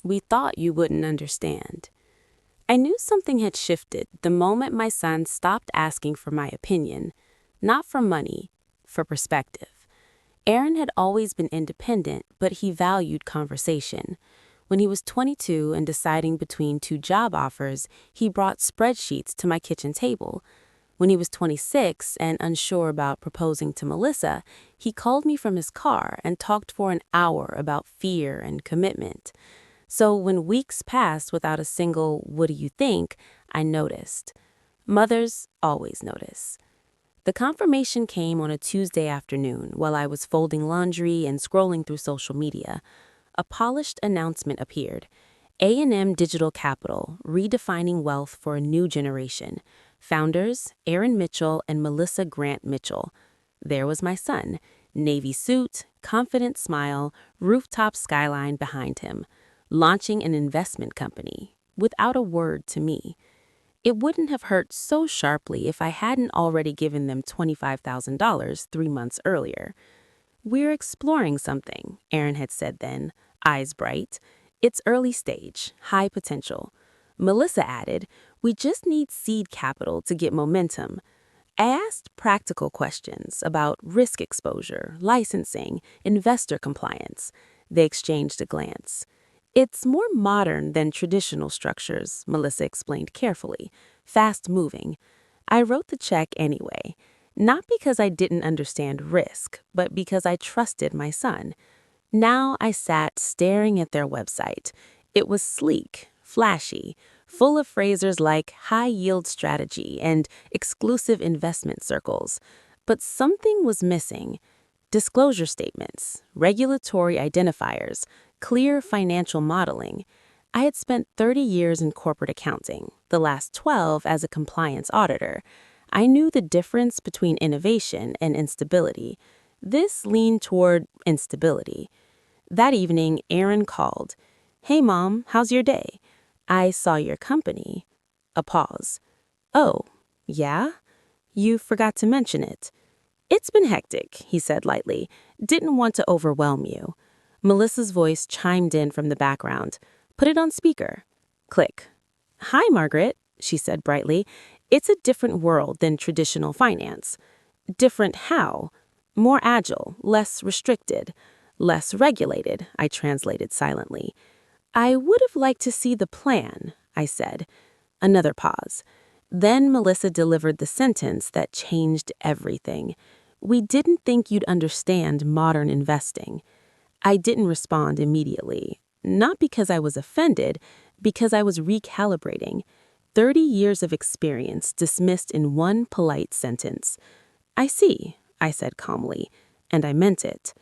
We thought you wouldn't understand. I knew something had shifted the moment my son stopped asking for my opinion, not for money, for perspective. Aaron had always been independent, but he valued conversation. When he was 22 and deciding between two job offers, he brought spreadsheets to my kitchen table. When he was 26 and unsure about proposing to Melissa, he called me from his car and talked for an hour about fear and commitment. So when weeks passed without a single "what do you think," I noticed. Mothers always notice. The confirmation came on a Tuesday afternoon while I was folding laundry and scrolling through social media. A polished announcement appeared. A&M Digital Capital, redefining wealth for a new generation. Founders, Aaron Mitchell and Melissa Grant Mitchell. There was my son, navy suit, confident smile, rooftop skyline behind him, launching an investment company, without a word to me. It wouldn't have hurt so sharply if I hadn't already given them $25,000 3 months earlier. "We're exploring something," Aaron had said then, eyes bright. "It's early stage, high potential." Melissa added, "We just need seed capital to get momentum." I asked practical questions about risk exposure, licensing, investor compliance. They exchanged a glance. "It's more modern than traditional structures," Melissa explained carefully, fast-moving. I wrote the check anyway, not because I didn't understand risk, but because I trusted my son. Now I sat staring at their website. It was sleek, flashy, full of phrases like high-yield strategy and exclusive investment circles. But something was missing. Disclosure statements, regulatory identifiers, clear financial modeling. I had spent 30 years in corporate accounting, the last 12 as a compliance auditor. I knew the difference between innovation and instability. This leaned toward instability. That evening, Aaron called. "Hey, Mom, how's your day? I saw your company." A pause. "Oh, yeah? You forgot to mention it." "It's been hectic," he said lightly. "Didn't want to overwhelm you." Melissa's voice chimed in from the background. "Put it on speaker." Click. "Hi, Margaret," she said brightly. "It's a different world than traditional finance." "Different how?" "More agile, less restricted, less regulated," I translated silently. "I would have liked to see the plan," I said. Another pause. Then Melissa delivered the sentence that changed everything. "We didn't think you'd understand modern investing." I didn't respond immediately, not because I was offended, because I was recalibrating. 30 years of experience dismissed in one polite sentence. "I see," I said calmly, and I meant it.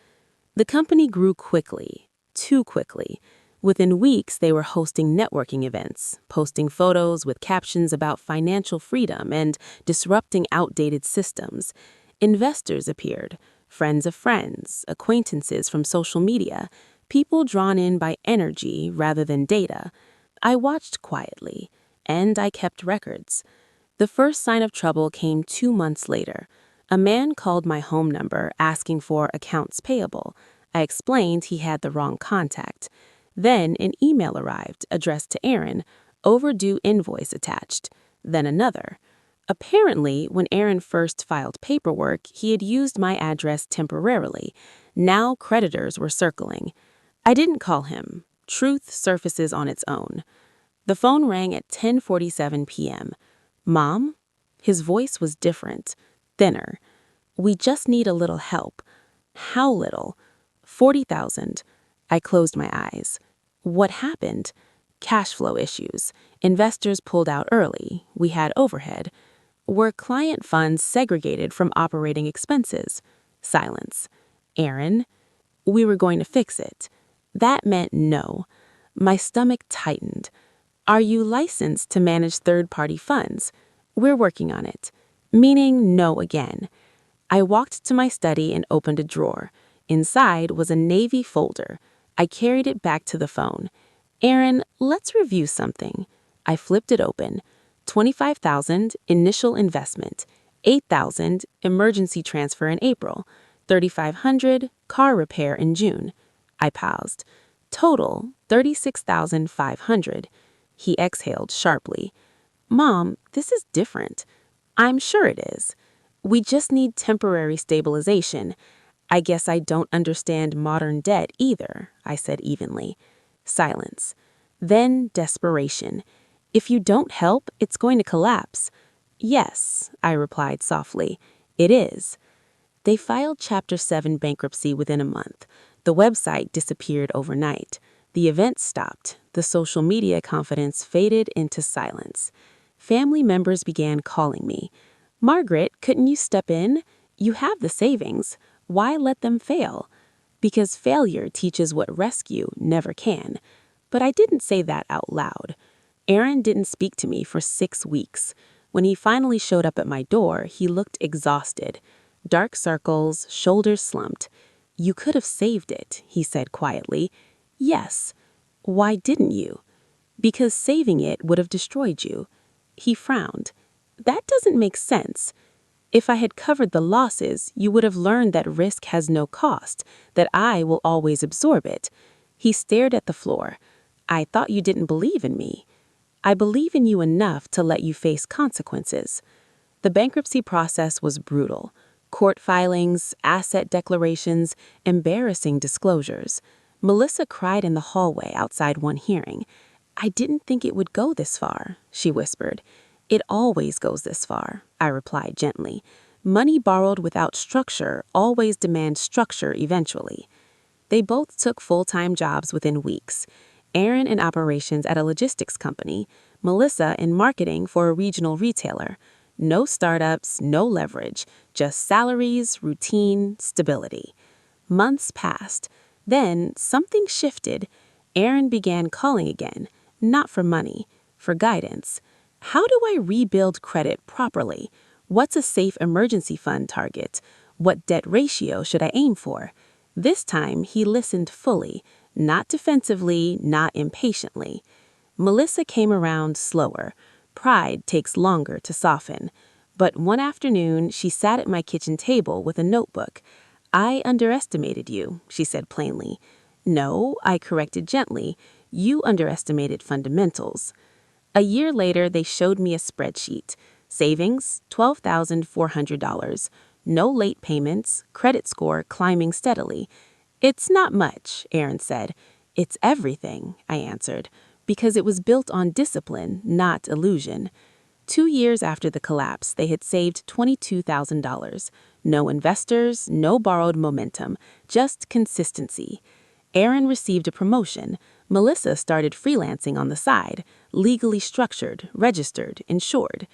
The company grew quickly, too quickly. Within weeks, they were hosting networking events, posting photos with captions about financial freedom and disrupting outdated systems. Investors appeared, friends of friends, acquaintances from social media, people drawn in by energy rather than data. I watched quietly, and I kept records. The first sign of trouble came 2 months later. A man called my home number asking for accounts payable. I explained he had the wrong contact. Then an email arrived addressed to Aaron, overdue invoice attached. Then another. Apparently, when Aaron first filed paperwork, he had used my address temporarily. Now creditors were circling. I didn't call him. Truth surfaces on its own. The phone rang at 10:47 p.m. "Mom?" His voice was different, thinner. "We just need a little help." "How little?" "40,000. I closed my eyes. "What happened?" "Cash flow issues. Investors pulled out early. We had overhead." "Were client funds segregated from operating expenses?" Silence. "Aaron?" "We were going to fix it." That meant no. My stomach tightened. "Are you licensed to manage third-party funds?" "We're working on it." Meaning no again. I walked to my study and opened a drawer. Inside was a navy folder. I carried it back to the phone. "Aaron, let's review something." I flipped it open. 25,000 initial investment, 8,000 emergency transfer in April, 3,500 car repair in June. I paused. Total, $36,500. He exhaled sharply. Mom, this is different. I'm sure it is. We just need temporary stabilization. I guess I don't understand modern debt either, I said evenly. Silence. Then desperation. If you don't help, it's going to collapse. Yes, I replied softly. It is. They filed Chapter 7 bankruptcy within a month. The website disappeared overnight. The events stopped. The social media confidence faded into silence. Family members began calling me. Margaret, couldn't you step in? You have the savings. Why let them fail? Because failure teaches what rescue never can. But I didn't say that out loud. Aaron didn't speak to me for 6 weeks. When he finally showed up at my door, he looked exhausted. Dark circles, shoulders slumped. You could have saved it, he said quietly. Yes. Why didn't you? Because saving it would have destroyed you. He frowned. That doesn't make sense. If I had covered the losses, you would have learned that risk has no cost, that I will always absorb it. He stared at the floor. I thought you didn't believe in me. I believe in you enough to let you face consequences. The bankruptcy process was brutal. Court filings, asset declarations, embarrassing disclosures. Melissa cried in the hallway outside one hearing. I didn't think it would go this far, she whispered. It always goes this far, I replied gently. Money borrowed without structure always demands structure eventually. They both took full-time jobs within weeks. Aaron in operations at a logistics company, Melissa in marketing for a regional retailer. No startups, no leverage, just salaries, routine, stability. Months passed. Then something shifted. Aaron began calling again, not for money, for guidance. How do I rebuild credit properly? What's a safe emergency fund target? What debt ratio should I aim for? This time he listened fully, not defensively, not impatiently. Melissa came around slower. Pride takes longer to soften. But one afternoon, she sat at my kitchen table with a notebook. I underestimated you, she said plainly. No, I corrected gently. You underestimated fundamentals. A year later, they showed me a spreadsheet. Savings, $12,400. No late payments, credit score climbing steadily. It's not much, Aaron said. It's everything, I answered, because it was built on discipline, not illusion. 2 years after the collapse, they had saved $22,000. No investors, no borrowed momentum, just consistency. Aaron received a promotion. Melissa started freelancing on the side, legally structured, registered, insured.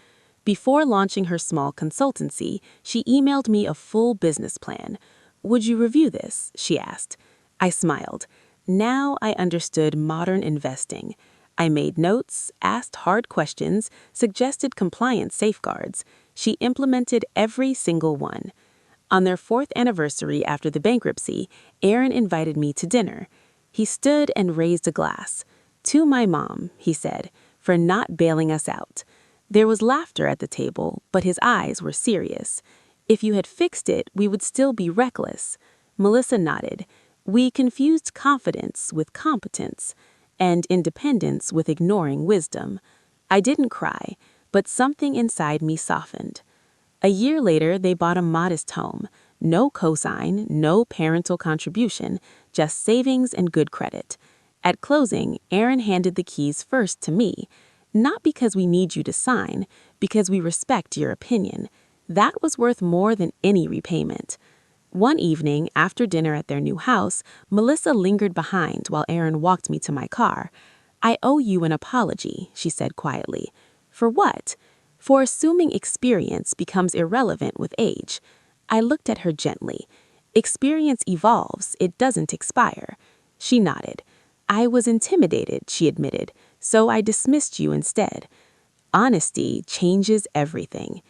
Before launching her small consultancy, she emailed me a full business plan. Would you review this? She asked. I smiled. Now I understood modern investing. I made notes, asked hard questions, suggested compliance safeguards. She implemented every single one. On their 4th anniversary after the bankruptcy, Aaron invited me to dinner. He stood and raised a glass. To my mom, he said, for not bailing us out. There was laughter at the table, but his eyes were serious. If you had fixed it, we would still be reckless. Melissa nodded. We confused confidence with competence, and independence with ignoring wisdom. I didn't cry, but something inside me softened. A year later, they bought a modest home. No cosign, no parental contribution, just savings and good credit. At closing, Aaron handed the keys first to me. Not because we need you to sign, because we respect your opinion. That was worth more than any repayment. One evening, after dinner at their new house, Melissa lingered behind while Aaron walked me to my car. I owe you an apology, she said quietly. For what? For assuming experience becomes irrelevant with age. I looked at her gently. Experience evolves, it doesn't expire. She nodded. I was intimidated, she admitted, so I dismissed you instead. Honesty changes everything.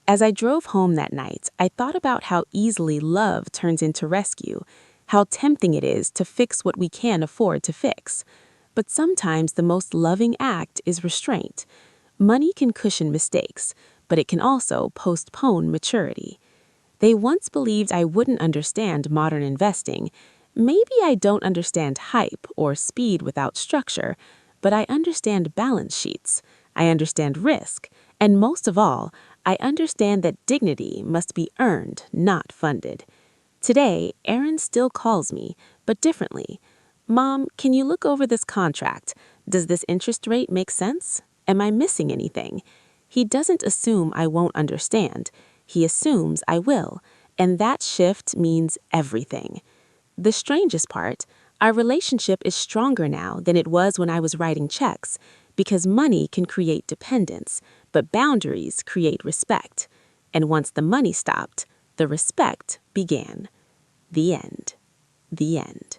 As I drove home that night, I thought about how easily love turns into rescue, how tempting it is to fix what we can't afford to fix. But sometimes the most loving act is restraint. Money can cushion mistakes, but it can also postpone maturity. They once believed I wouldn't understand modern investing. Maybe I don't understand hype or speed without structure, but I understand balance sheets. I understand risk. And most of all, I understand that dignity must be earned, not funded. Today, Aaron still calls me, but differently. Mom, can you look over this contract? Does this interest rate make sense? Am I missing anything? He doesn't assume I won't understand. He assumes I will. And that shift means everything. The strangest part, our relationship is stronger now than it was when I was writing checks, because money can create dependence, but boundaries create respect. And once the money stopped, the respect began. The end. The end.